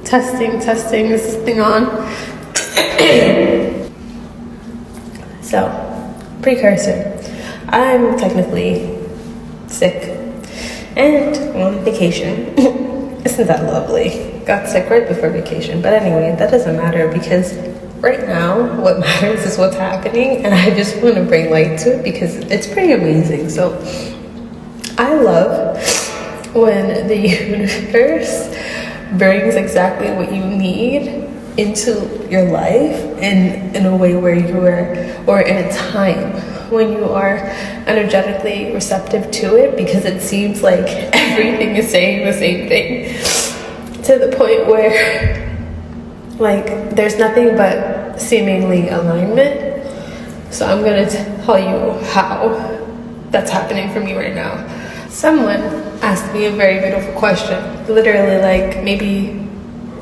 Testing. Is this thing on? So, precursor. I'm technically sick and on vacation. Isn't that lovely? Got sick right before vacation. But anyway, that doesn't matter because right now what matters is what's happening, and I just want to bring light to it because it's pretty amazing. So I love when the universe brings exactly what you need into your life in a way where you are, or in a time when you are energetically receptive to it, because it seems like everything is saying the same thing to the point where like there's nothing but seemingly alignment. So I'm gonna tell you how that's happening for me right now. Someone asked me a very beautiful question, literally like maybe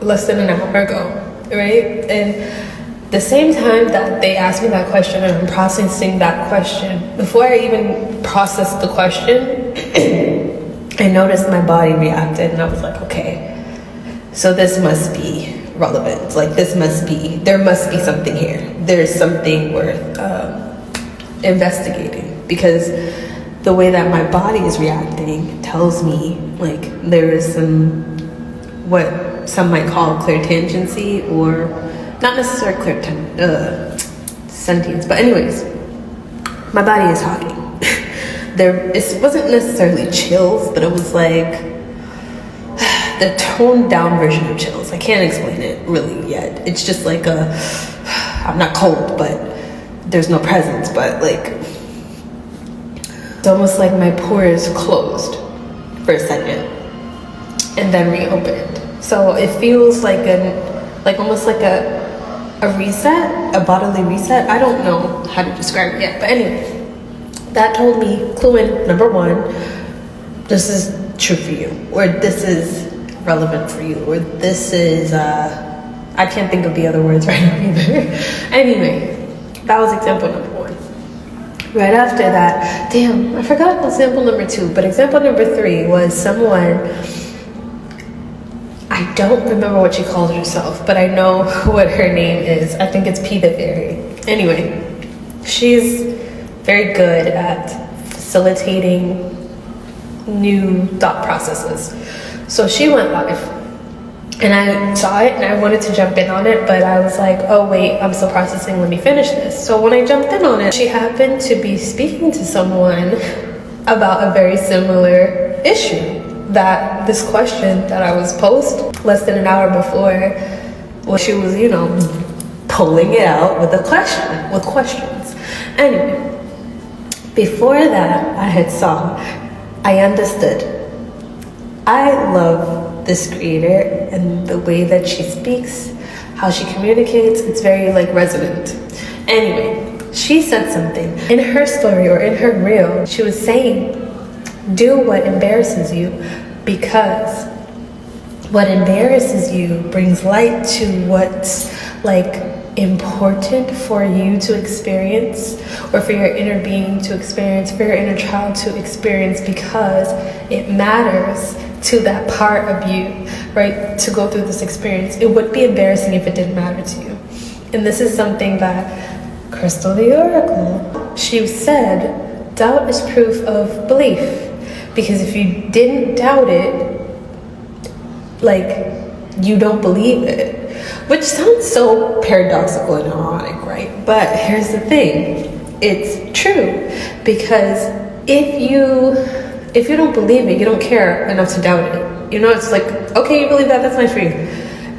less than an hour ago, right? And the same time that they asked me that question and I'm processing that question, before I even processed the question, I noticed my body reacted and I was like, okay, so this must be relevant. Like there must be something here. There's something worth investigating, because the way that my body is reacting tells me like there is some, what some might call clairtangency, or not necessarily sentience, but anyways, my body is talking. It wasn't necessarily chills, but it was like the toned down version of chills. I can't explain it really yet. It's just like I'm not cold, but there's no presence, but like, it's almost like my pores closed for a second and then reopened. So it feels like almost like a reset, a bodily reset. I don't know how to describe it yet, but anyway, that told me, clue in, number one, this is true for you, or this is relevant for you, or this is, I can't think of the other words right now either. Anyway, that was example number one. Right after that, damn, I forgot example number two, but example number three was someone, I don't remember what she calls herself, but I know what her name is. I think it's P the Fairy. Anyway, she's very good at facilitating new thought processes. So she went live and I saw it and I wanted to jump in on it, but I was like, oh wait, I'm still processing, let me finish this. So when I jumped in on it, she happened to be speaking to someone about a very similar issue. That this question that I was posed less than an hour before, well, she was, pulling it out with questions. Anyway, before that, I understood. I love this creator and the way that she speaks, how she communicates. It's very resonant. Anyway, she said something in her story or in her reel. She was saying, do what embarrasses you, because what embarrasses you brings light to what's important for you to experience, or for your inner being to experience, for your inner child to experience, because it matters to that part of you, right, to go through this experience. It would be embarrassing if it didn't matter to you. And this is something that Crystal the Oracle, she said, doubt is proof of belief. Because if you didn't doubt it, you don't believe it. Which sounds so paradoxical and ironic, right? But here's the thing. It's true. Because if you don't believe it, you don't care enough to doubt it. It's like, okay, you believe that, that's nice for you.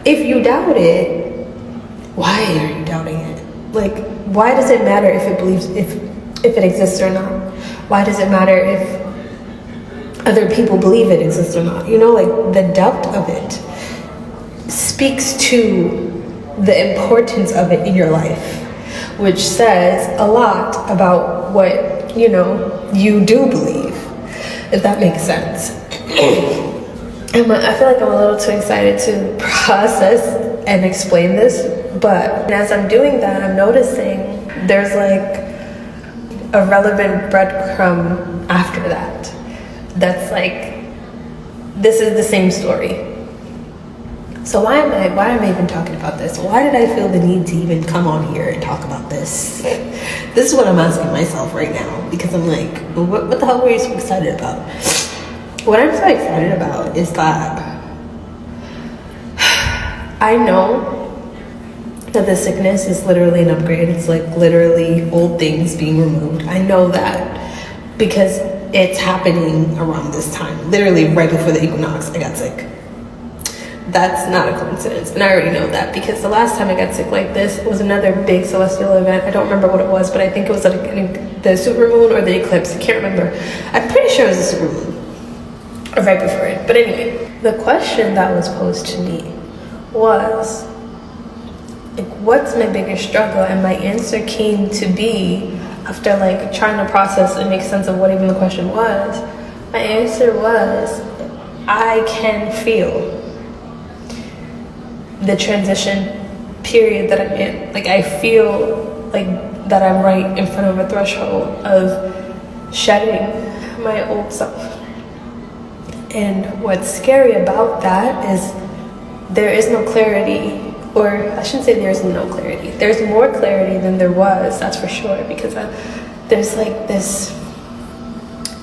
If you doubt it, why are you doubting it? Why does it matter if it exists or not? Why does it matter if other people believe it exists or not? The depth of it speaks to the importance of it in your life, which says a lot about what, you do believe, if that makes sense. And I feel like I'm a little too excited to process and explain this, but as I'm doing that, I'm noticing there's a relevant breadcrumb after that. That's this is the same story. So why am I even talking about this? Why did I feel the need to even come on here and talk about this? This is what I'm asking myself right now, because I'm like, what the hell were you so excited about? What I'm so excited about is that I know that the sickness is literally an upgrade. It's like literally old things being removed. I know that because it's happening around this time. Literally right before the equinox, I got sick. That's not a coincidence, and I already know that because the last time I got sick like this was another big celestial event. I don't remember what it was, but I think it was like the supermoon or the eclipse. I can't remember. I'm pretty sure it was the supermoon or right before it. But anyway, the question that was posed to me was, like, what's my biggest struggle? And my answer came to be, after like trying to process and make sense of what even the question was, my answer was, I can feel the transition period that I'm in. Like, I feel like that I'm right in front of a threshold of shedding my old self. And what's scary about that is there is no clarity, or I shouldn't say there's no clarity. There's more clarity than there was, that's for sure, because there's like this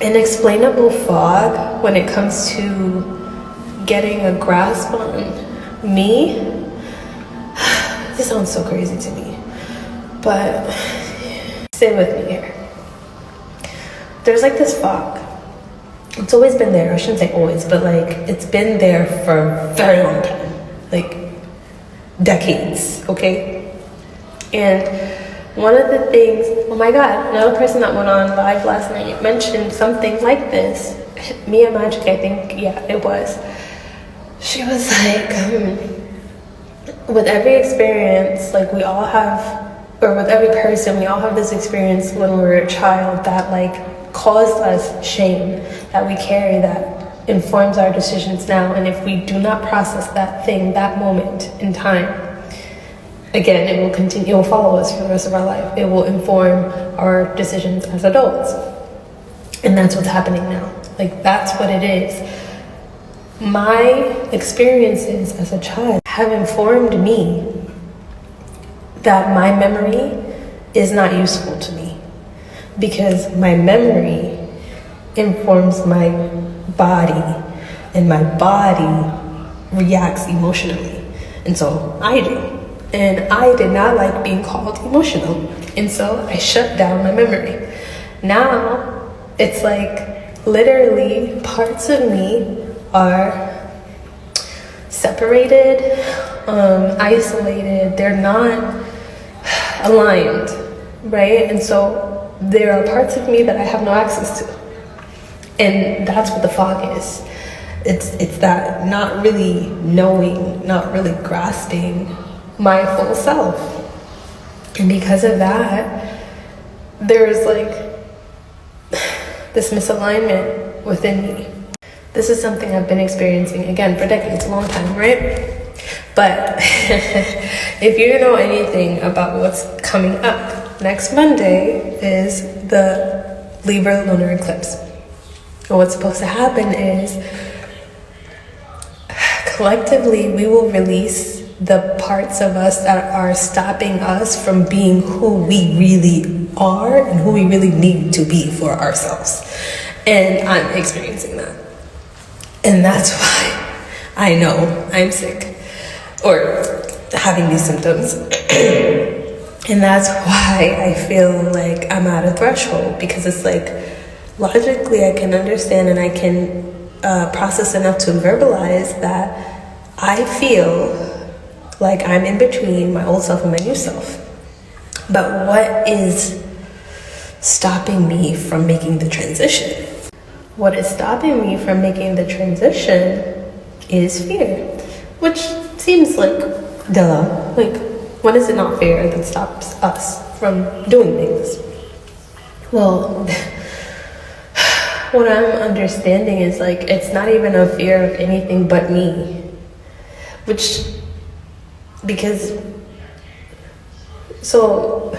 inexplainable fog when it comes to getting a grasp on me. This sounds so crazy to me, but stay with me here. There's like this fog. It's always been there. I shouldn't say always, but like it's been there for a very long time, like decades, okay? And one of the things, oh my God, another person that went on live last night mentioned something like this. Mia Magic, I think, yeah, it was. She was like, with every experience, like we all have, or with every person, we all have this experience when we were a child that like caused us shame, that we carry, that informs our decisions now. And if we do not process that thing, that moment in time, again, it will continue, it will follow us for the rest of our life. It will inform our decisions as adults. And that's what's happening now. Like, that's what it is. My experiences as a child have informed me that my memory is not useful to me, because my memory informs my body, and my body reacts emotionally. And so I do. And I did not like being called emotional. And so I shut down my memory. Now it's like literally parts of me are separated, isolated. They're not aligned, right? And so there are parts of me that I have no access to. And that's what the fog is. It's that not really knowing, not really grasping my full self. And because of that, there's like this misalignment within me. This is something I've been experiencing, again, for decades, a long time, right? But if you know anything about what's coming up, next Monday is the Libra Lunar Eclipse. And what's supposed to happen is, collectively, we will release the parts of us that are stopping us from being who we really are and who we really need to be for ourselves. And I'm experiencing that. And that's why I know I'm sick or having these symptoms. And that's why I feel like I'm at a threshold, because it's like logically I can understand and I can process enough to verbalize that I feel like I'm in between my old self and my new self. But what is stopping me from making the transition? What is stopping me from making the transition is fear, which seems like duh. Like, when is it not fear that stops us from doing things? Well, what I'm understanding is like, it's not even a fear of anything but me, because, so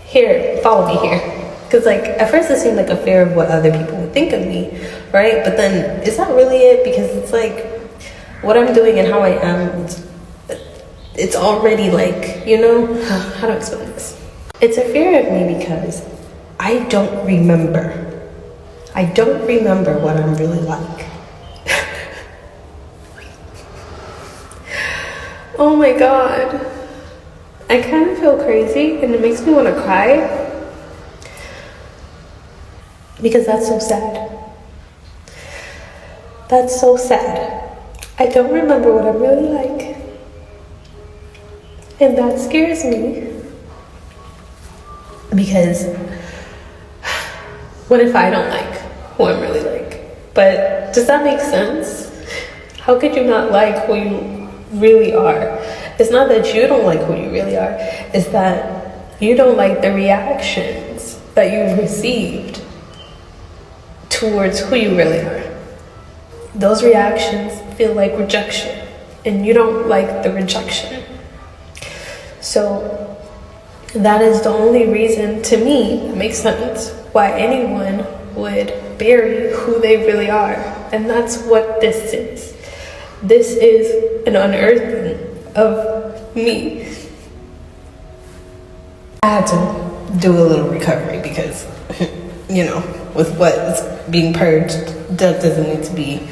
here, follow me here. Because like, at first it seemed like a fear of what other people would think of me, right? But then, is that really it? Because it's like, what I'm doing and how I am, it's already like, you know, how to explain this? It's a fear of me because I don't remember. I don't remember what I'm really like. Oh my God. I kind of feel crazy and it makes me want to cry because that's so sad. That's so sad. I don't remember what I'm really like. And that scares me because what if I don't like who I'm really like? But does that make sense? How could you not like who you really are? It's not that you don't like who you really are, it's that you don't like the reactions that you've received towards who you really are. Those reactions feel like rejection, and you don't like the rejection. So that is the only reason, to me, it makes sense, why anyone would bury who they really are. And that's what this is. This is an unearthing of me. I had to do a little recovery because, you know, with what's being purged, that doesn't need to be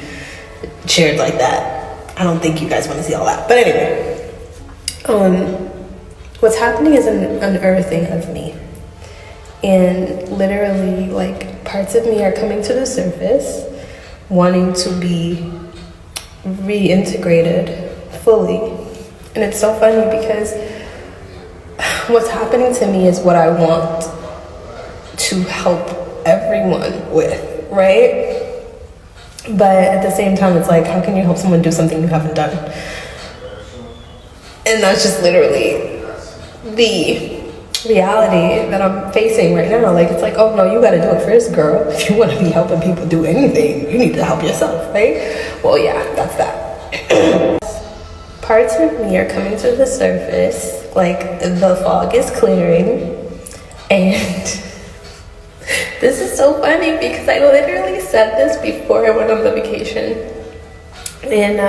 shared like that. I don't think you guys want to see all that. But anyway, what's happening is an unearthing of me. And literally, like, parts of me are coming to the surface, wanting to be reintegrated fully. And it's so funny because what's happening to me is what I want to help everyone with, right? But at the same time, it's like, how can you help someone do something you haven't done? And that's just literally the reality that I'm facing right now. Like, it's like, oh no, you gotta do it first, girl. If you want to be helping people do anything, you need to help yourself, right? Well, yeah, that's that. Parts of me are coming to the surface, like the fog is clearing, and this is so funny because I literally said this before I went on the vacation. And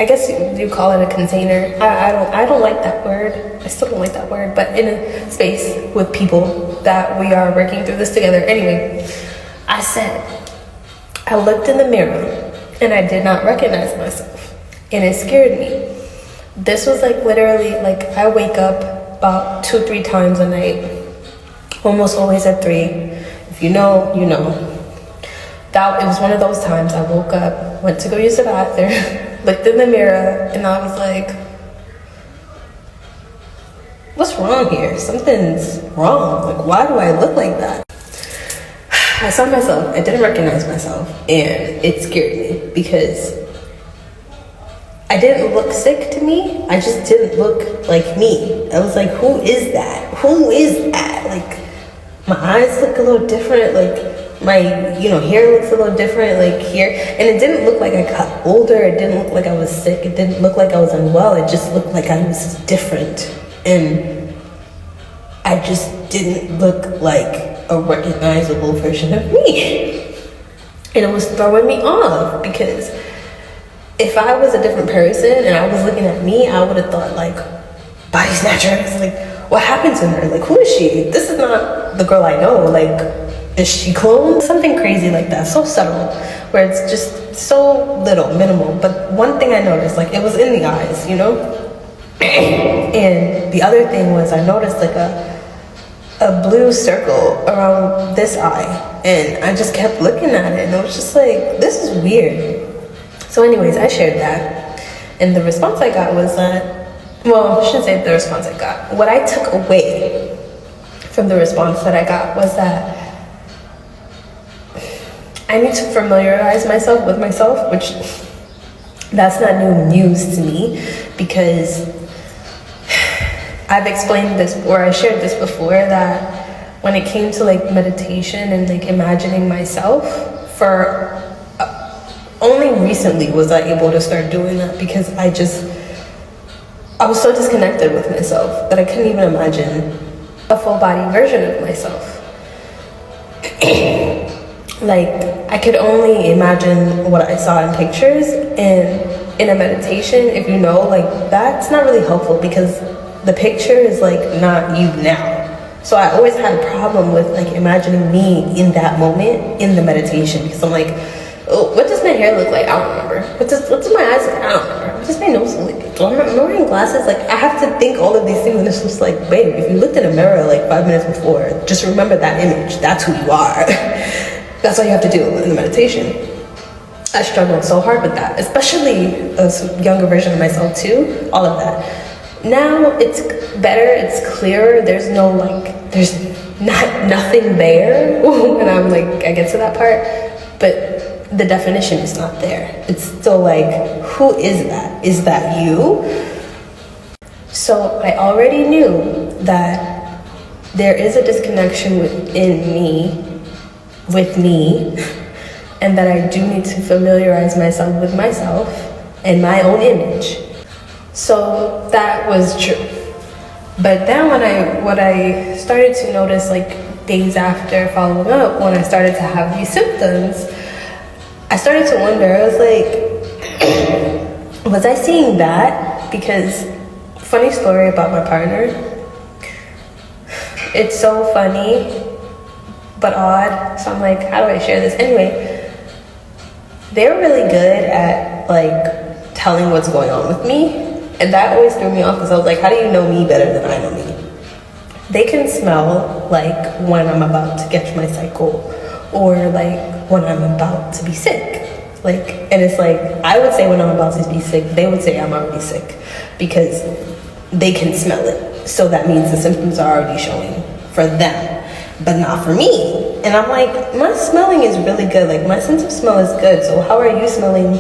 I guess you call it a container. I don't like that word. I still don't like that word, but in a space with people that we are working through this together. Anyway, I looked in the mirror and I did not recognize myself, and it scared me. This was like literally, like, I wake up about 2-3 times a night, almost always at 3. If you know, you know. It was one of those times I woke up, went to go use the bathroom, looked in the mirror, and I was like, what's wrong here? Something's wrong. Like, why do I look like that? I saw myself, I didn't recognize myself, and it scared me because I didn't look sick to me. I just didn't look like me. I was like, who is that? Who is that? Like, my eyes look a little different, like my, hair looks a little different, like here. And it didn't look like I got older. It didn't look like I was sick. It didn't look like I was unwell. It just looked like I was different. And I just didn't look like a recognizable version of me. And it was throwing me off because if I was a different person and I was looking at me, I would have thought, like, body snatcher. It's like, what happened to her? Like, who is she? This is not the girl I know. Like, is she cloned? Something crazy like that, so subtle, where it's just so little, minimal. But one thing I noticed, like, it was in the eyes, And the other thing was I noticed like a blue circle around this eye, and I just kept looking at it, and I was just like, this is weird. So anyways, I shared that, and the response I got was that, well, I shouldn't say the response I got. What I took away from the response that I got was that I need to familiarize myself with myself, which that's not new news to me because I've explained this, or I shared this before, that when it came to like meditation and like imagining myself, for only recently was I able to start doing that because I was so disconnected with myself that I couldn't even imagine a full body version of myself. like I could only imagine what I saw in pictures, and in a meditation, if you know, like that's not really helpful because the picture is like not you now. So I always had a problem with like imagining me in that moment in the meditation, because I'm like, oh, what does my hair look like? I don't remember. What does my eyes look like? I don't remember. What does my nose look like? Do I remember wearing glasses? Like I have to think all of these things, and it's just like, babe, if you looked in a mirror like 5 minutes before, just remember that image. That's who you are. That's all you have to do in the meditation. I struggled so hard with that, especially a younger version of myself too, all of that. Now it's better, it's clearer, there's no like, there's nothing there when I'm like, I get to that part, but the definition is not there. It's still like, who is that? Is that you? So I already knew that there is a disconnection within me, with me, and that I do need to familiarize myself with myself and my own image. So that was true. But then when I started to notice, like days after following up, when I started to have these symptoms, I started to wonder, I was like, was I seeing that? Because, funny story about my partner, it's so funny but odd, so I'm like, how do I share this? Anyway, they're really good at like telling what's going on with me, and that always threw me off because I was like, how do you know me better than I know me? They can smell like when I'm about to get my cycle, or like when I'm about to be sick. Like, and it's like, I would say when I'm about to be sick, they would say I'm already sick, because they can smell it. So that means the symptoms are already showing for them, but not for me. And I'm like, my smelling is really good. Like my sense of smell is good. So how are you smelling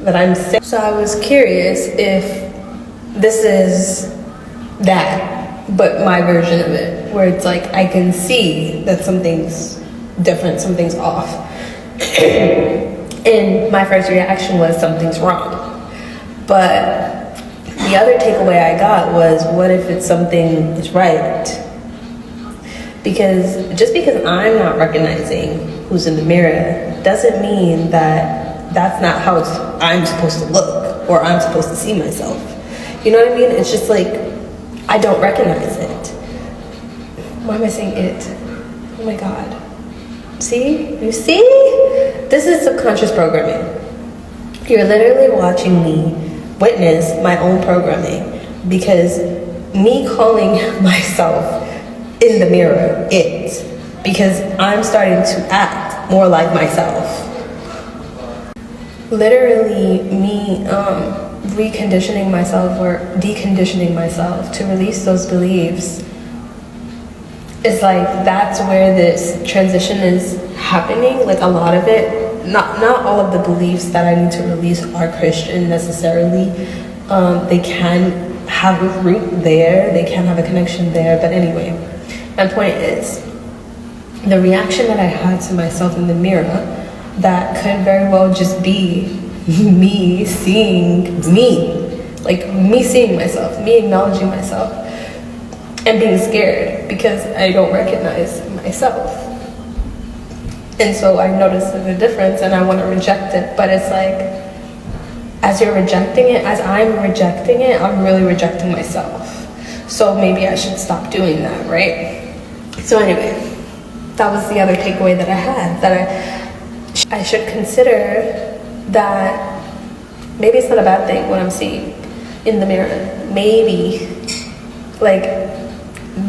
that I'm sick? So I was curious if this is that, but my version of it, where it's like, I can see that something's different, something's off. And my first reaction was something's wrong. But the other takeaway I got was, what if it's something is right? Because just because I'm not recognizing who's in the mirror doesn't mean that that's not how I'm supposed to look, or I'm supposed to see myself. You know what I mean? It's just like, I don't recognize it. Why am I saying it? Oh my God. See? You see? This is subconscious programming. You're literally watching me witness my own programming, because me calling myself in the mirror because I'm starting to act more like myself. Literally me reconditioning myself or deconditioning myself to release those beliefs. It's like, that's where this transition is happening. Like a lot of it, not all of the beliefs that I need to release are Christian necessarily. They can have a root there, they can have a connection there, but anyway, my point is, the reaction that I had to myself in the mirror, that could very well just be me seeing me, like me seeing myself, me acknowledging myself, and being scared because I don't recognize myself. And so I noticed the difference, and I want to reject it, but it's like, as you're rejecting it, as I'm rejecting it, I'm really rejecting myself. So maybe I should stop doing that, right? So anyway, that was the other takeaway that I had, that I should consider that maybe it's not a bad thing what I'm seeing in the mirror. Maybe, like,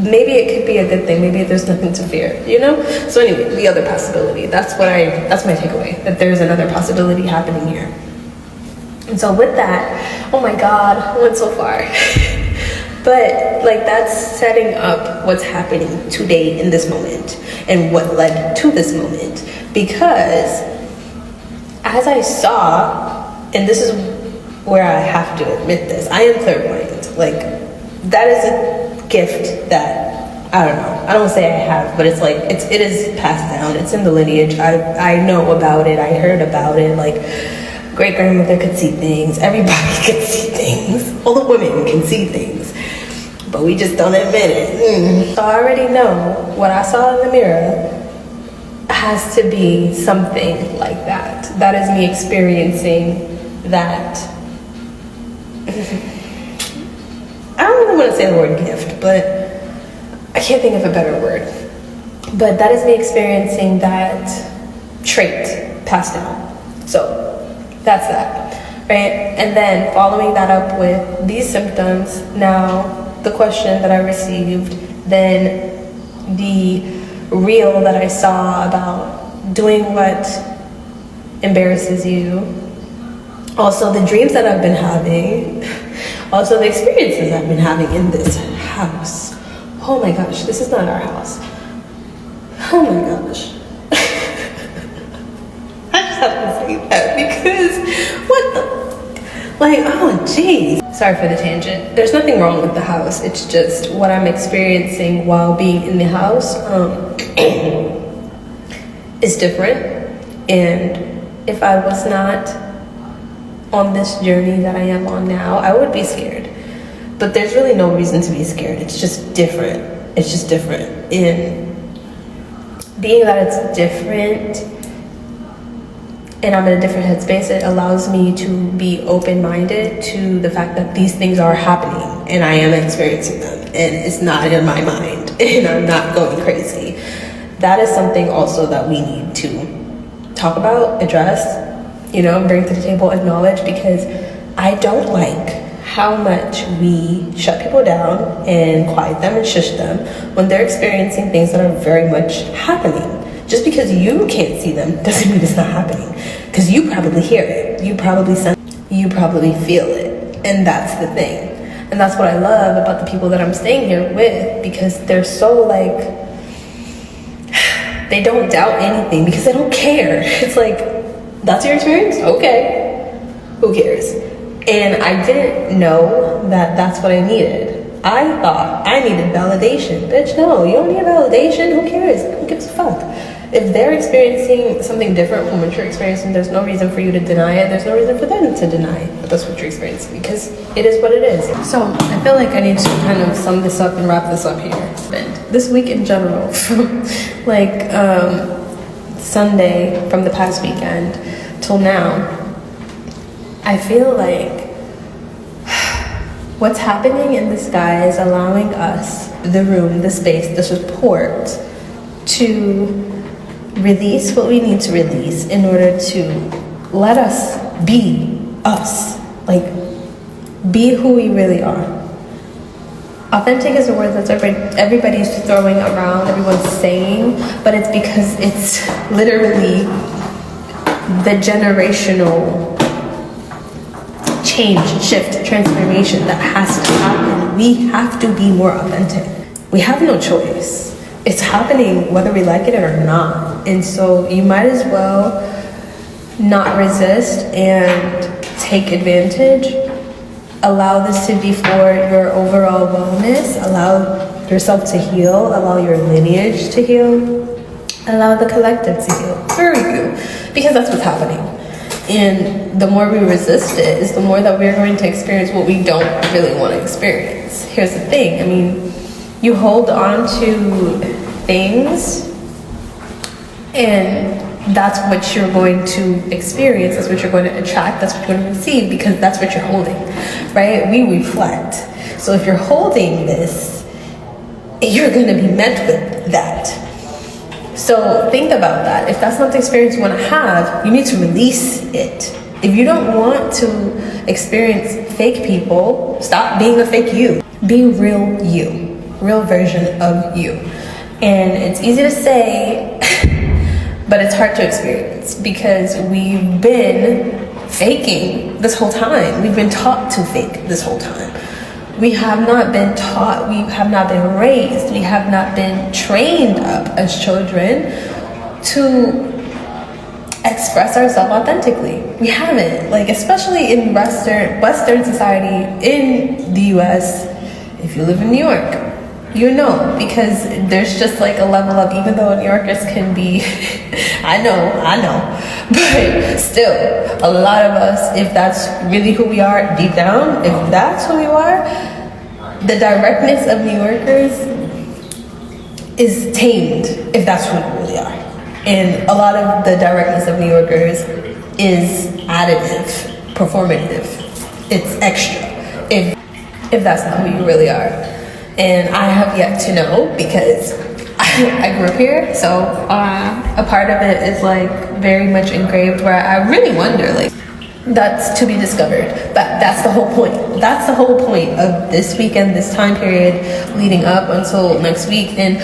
maybe it could be a good thing. Maybe there's nothing to fear, you know? So anyway, the other possibility, that's my takeaway, that there's another possibility happening here. And so with that, oh my God, I went so far. But like, that's setting up what's happening today in this moment and what led to this moment. Because as I saw, and this is where I have to admit this, I am clairvoyant. Like, that is a gift that, I don't know, I don't say I have, but it's like, it is passed down. It's in the lineage. I know about it. I heard about it. Like, great-grandmother could see things. Everybody could see things. All the women can see things. But we just don't admit it. So I already know what I saw in the mirror has to be something like that. That is me experiencing that. I don't really want to say the word gift, but I can't think of a better word. But that is me experiencing that trait passed down. So that's that, right? And then following that up with these symptoms, now the question that I received, then the reel that I saw about doing what embarrasses you, also the dreams that I've been having, also the experiences I've been having in this house. Oh my gosh, this is not our house. Oh my gosh. I just have to say that because what the, like, oh geez. Sorry for the tangent. There's nothing wrong with the house. It's just what I'm experiencing while being in the house is different. And if I was not on this journey that I am on now, I would be scared. But there's really no reason to be scared. It's just different. It's just different. And being that it's different and I'm in a different headspace, it allows me to be open-minded to the fact that these things are happening and I am experiencing them and it's not in my mind and I'm not going crazy. That is something also that we need to talk about, address, you know, bring to the table, acknowledge, because I don't like how much we shut people down and quiet them and shush them when they're experiencing things that are very much happening. Just because you can't see them doesn't mean it's not happening, because you probably hear it, you probably sense it, you probably feel it, and that's the thing. And that's what I love about the people that I'm staying here with, because they're so like, they don't doubt anything because they don't care. It's like, that's your experience? Okay, who cares? And I didn't know that that's what I needed. I thought I needed validation. Bitch, no, you don't need validation. Who cares? Who gives a fuck? If they're experiencing something different from what you're experiencing, there's no reason for you to deny it. There's no reason for them to deny it. But that's what you're experiencing, because it is what it is. So I feel like I need to kind of sum this up and wrap this up here. And this week in general, like Sunday from the past weekend till now, I feel like what's happening in the sky is allowing us the room, the space, the support to release what we need to release in order to let us be us, like be who we really are. Authentic is a word that everybody's throwing around, everyone's saying, but it's because it's literally the generational change, shift, transformation that has to happen. We have to be more authentic. We have no choice. It's happening whether we like it or not. And so you might as well not resist and take advantage. Allow this to be for your overall wellness. Allow yourself to heal. Allow your lineage to heal. Allow the collective to heal through you, because that's what's happening. And the more we resist it is the more that we're going to experience what we don't really want to experience. Here's the thing, I mean, you hold on to things and that's what you're going to experience, that's what you're going to attract, that's what you're going to receive, because that's what you're holding, right? We reflect. So if you're holding this, you're going to be met with that. So think about that. If that's not the experience you want to have, you need to release it. If you don't want to experience fake people, stop being a fake you. Be real you, real version of you. And it's easy to say, but it's hard to experience, because we've been faking this whole time. We've been taught to fake this whole time. We have not been taught, we have not been raised, we have not been trained up as children to express ourselves authentically. We haven't, like, especially in Western society, in the US, if you live in New York, you know, because there's just like a level of, even though New Yorkers can be, I know, but still, a lot of us, if that's really who we are deep down, if that's who we are, the directness of New Yorkers is tamed, if that's who we really are. And a lot of the directness of New Yorkers is additive, performative. It's extra, if that's not who you really are. And I have yet to know, because I grew up here, so a part of it is like very much engraved, where I really wonder, like, that's to be discovered. But that's the whole point. That's the whole point of this weekend, this time period leading up until next week and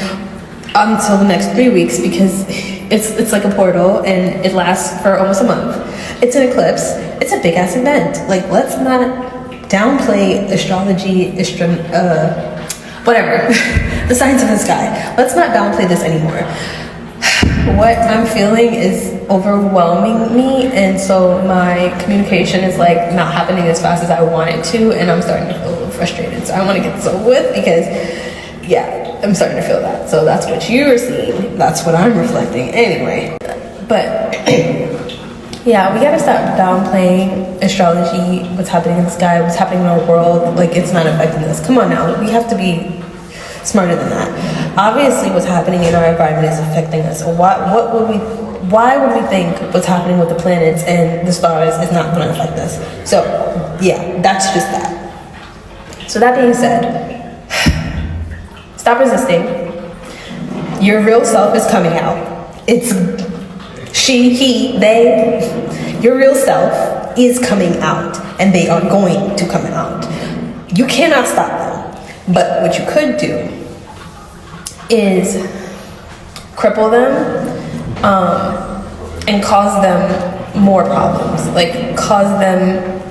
until the next 3 weeks, because it's like a portal and it lasts for almost a month. It's an eclipse. It's a big ass event. Like, let's not downplay astrology, whatever, the science of the sky. Let's not downplay this anymore. What I'm feeling is overwhelming me, and so my communication is like not happening as fast as I want it to, and I'm starting to feel a little frustrated. So I want to get this over with, because yeah, I'm starting to feel that. So that's what you're seeing. That's what I'm reflecting anyway. But yeah, we gotta stop downplaying astrology, what's happening in the sky, what's happening in our world, like it's not affecting us. Come on now, we have to be smarter than that. Obviously, what's happening in our environment is affecting us. Why would we think what's happening with the planets and the stars is not going to affect us? So, yeah, that's just that. So that being said, stop resisting. Your real self is coming out. It's she, he, they. Your real self is coming out, and they are going to come out. You cannot stop them. But what you could do is cripple them and cause them more problems, like cause them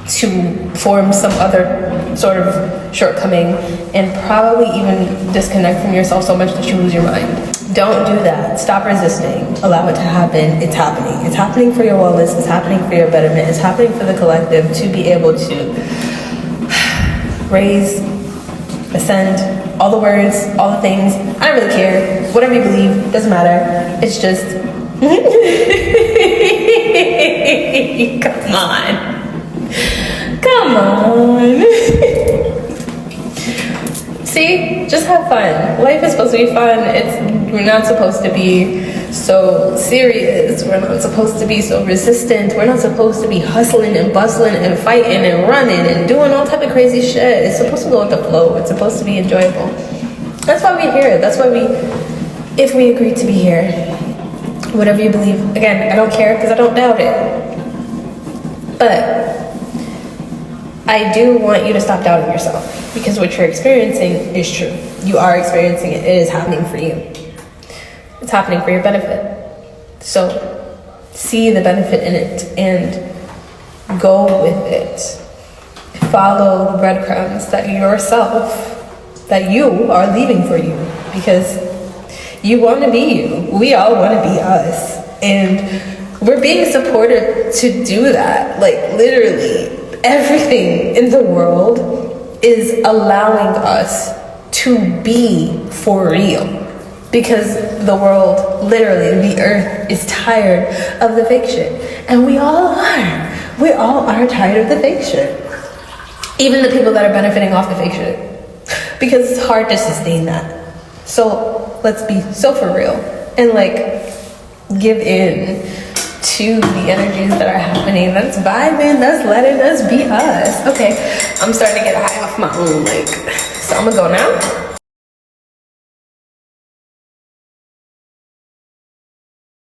to form some other sort of shortcoming and probably even disconnect from yourself so much that you lose your mind. Don't do that. Stop resisting. Allow it to happen. It's happening. It's happening for your wellness. It's happening for your betterment. It's happening for the collective to be able to raise, ascend, all the words, all the things. I don't really care. Whatever you believe, doesn't matter. It's just come on. Come on. See? Just have fun. Life is supposed to be fun. We're not supposed to be so serious. We're not supposed to be so resistant. We're not supposed to be hustling and bustling and fighting and running and doing all type of crazy shit. It's supposed to go with the flow. It's supposed to be enjoyable. That's why we're here. That's why if we agreed to be here, whatever you believe. Again, I don't care because I don't doubt it. But I do want you to stop doubting yourself, because what you're experiencing is true. You are experiencing it. It is happening for you. It's happening for your benefit. So see the benefit in it and go with it. Follow the breadcrumbs that you are leaving for you, because you want to be you. We all want to be us. And we're being supported to do that. Like, literally, everything in the world is allowing us to be for real. Because the world, literally, the earth is tired of the fake shit. And we all are. We all are tired of the fake shit. Even the people that are benefiting off the fake shit. Because it's hard to sustain that. So let's be so for real. And like, give in to the energies that are happening. That's vibing. That's letting us be us. Okay, I'm starting to get high off my own. So I'm gonna go now.